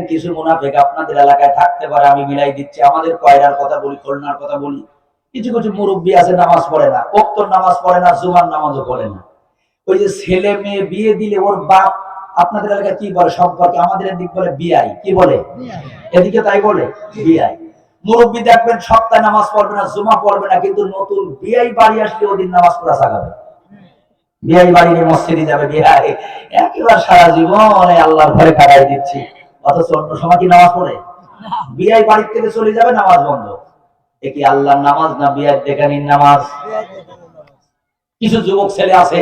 কিছু মুনাফিক আপনাদের এলাকায় থাকতে পারে, আমি মিলাই দিচ্ছি। আমাদের কয়রার কথা বলি, খুলনার কথা বলি। কিছু কিছু মুরব্বী আছে নামাজ পড়ে না, ওক্তর নামাজ পড়ে না, জুমার নামাজও পড়ে না। ওই যে ছেলে মেয়ে বিয়ে দিলে ওর বাপ, আপনাদের এলাকায় কি বলে সম্পর্কে, আমাদের এদিক বলে বিআই, কি বলে এদিকে তাই বলে বিআই। মুরব্বী দেখবেন সপ্তাহে নামাজ পড়বে না, জুমা পড়বে না, কিন্তু নতুন বিআই বাড়ি আসলে ওদিন নামাজ পড়া সাগাবে। বিআই বাড়ি নিয়ে মসজিদে যাবে, বিআই একেবারে সারা জীবন আল্লাহর ঘরে কাটাই দিচ্ছি, অথচ অন্য সময় কি নামাজ পড়ে? বিআই বাড়ির থেকে চলে যাবে, নামাজ বন্ধ। এ কি আল্লাহর নামাজ না বিআই দেখানির নামাজ? কিছু যুবক ছেলে আছে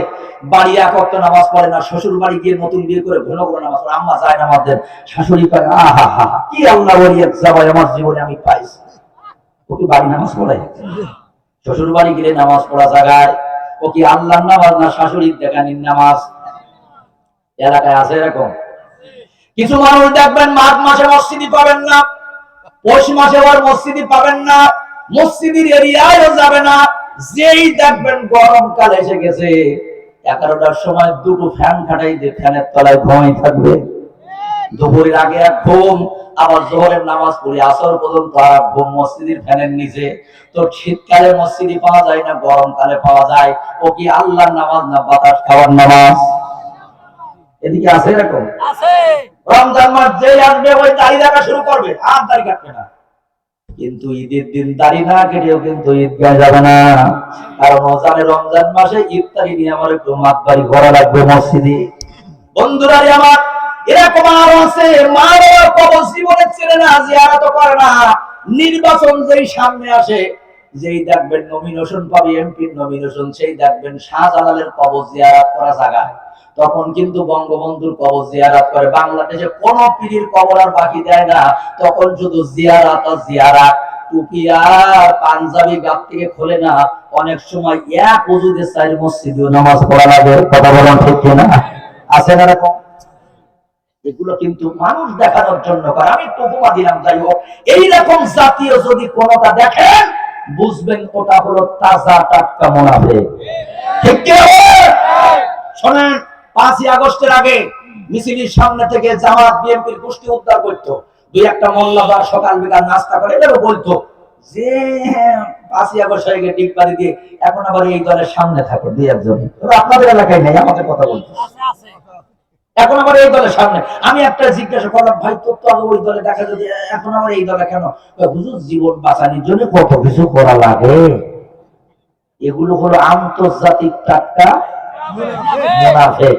বাড়ি এক ওয়াক্ত নামাজ পড়ে না, শ্বশুর বাড়ি গিয়ে নতুন বিয়ে করে ঘন ঘন নামাজ পড়ে। আম্মা যায় নামাজ দেন, শাশুড়ি পায় আহা হা, কি আল্লাহ বলি যাবাই আমার জীবনে আমি পাইছি। ও কি বাড়ি নামাজ পড়ে? শ্বশুর বাড়ি গেলে নামাজ পড়া জায়গায় ও কি আল্লাহর নামাজ না শাশুড়ির দেখানির নামাজ? এলাকায় আছে এরকম কিছু মানুষ দেখবেন, মাঘ মাসে মসজিদই পাবেন না, পৌষ মাসে আবার মসজিদই পাবেন না, মসজিদের এরিয়ায়ও যাবে না। যেই দেখবেন গরমকাল এসে গেছে, 11টার সময় দুটো ফ্যান খাটাই দিয়ে ফ্যানের তলায় ঘুমাই থাকবে। দুপুরের আগে এক ঘুম, আবার জোহরের নামাজ পড়ি আসর পর্যন্ত আর ঘুম মসজিদের ফ্যানের নিচে। তো শীতকালে মসজিদে পাওয়া যায় না, গরমকালে পাওয়া যায়। ও কি আল্লাহর নামাজ না বাতাস খাওয়ার নামাজ? এদিকে আছে এরকম আছে। রমজান মাস যেই আসবে ওই দাড়ি রাখা শুরু করবে, আর দাড়ি কাটবে না। কিন্তু ঈদের দিন দাড়ি না কেটেও কিন্তু ঈদগাহ যাবে না, কারণ ও জানে রমজান মাসে ইফতারি নিয়ে আমার একটু মাতবাড়ি করা লাগবে মসজিদে। বন্ধুরা আমার এরকম আরো আছে, মা বাবার কবর জীবনে ছেড়ে না, জিয়ারত করে না। নির্বাচন যেই সামনে আসে, যেই দেখবেন নমিনেশন পাবে এমপির নমিনেশন, সেই দেখবেন শাহজালালের কবর জিয়ারত করা জায়গায়। তখন কিন্তু বঙ্গবন্ধুর কবর জিয়ারত করে। বাংলাদেশে কোন পীরের কবর আর বাকি দেয় না, তখন শুধু জিয়ারত আর জিয়ারত। টুপি আর পাঞ্জাবি গাত থেকে খোলে না। অনেক সময় এক ওযুতে 4 মসজিদেও নামাজ পড়া লাগে। কথা বলেন ঠিক কিনা? আছে না এরকম? এগুলো কিন্তু মানুষ দেখানোর জন্য করে। আমি একটু উপমা দিলাম। যাই হোক, এইরকম জাতীয় যদি কোনটা দেখেন, বুঝবেন ওটা হলো তাজা টাটকা মুনাফিক। ঠিক কি? শোনেন, 5ই আগস্টের আগে মিছিলের সামনে থেকে জামাত বিএনপির গোষ্ঠী উদ্ধার করতো। দুই একটা মোল্লাদার সকাল বিকাল নাস্তা করে এটাও বলতো যে 5ই আগস্ট হয়ে গিয়ে টিকবাড়ি দিয়ে এখন আবার এই দলের সামনে থাকে দুই একজন। আপনাদের এলাকায় নেই, আমাদের কথা বলতো, এখন আবার এই দলের সামনে। আমি একটা জিজ্ঞাসা করলাম, ভাই তোর তো আগে ওই দলে দেখা যদি, এখন আবার এই দলে কেন? হুজুর জীবন বাঁচানোর জন্য কত কিছু করা লাগে। এগুলো হলো আন্তর্জাতিক টাটকা মুনাফিক।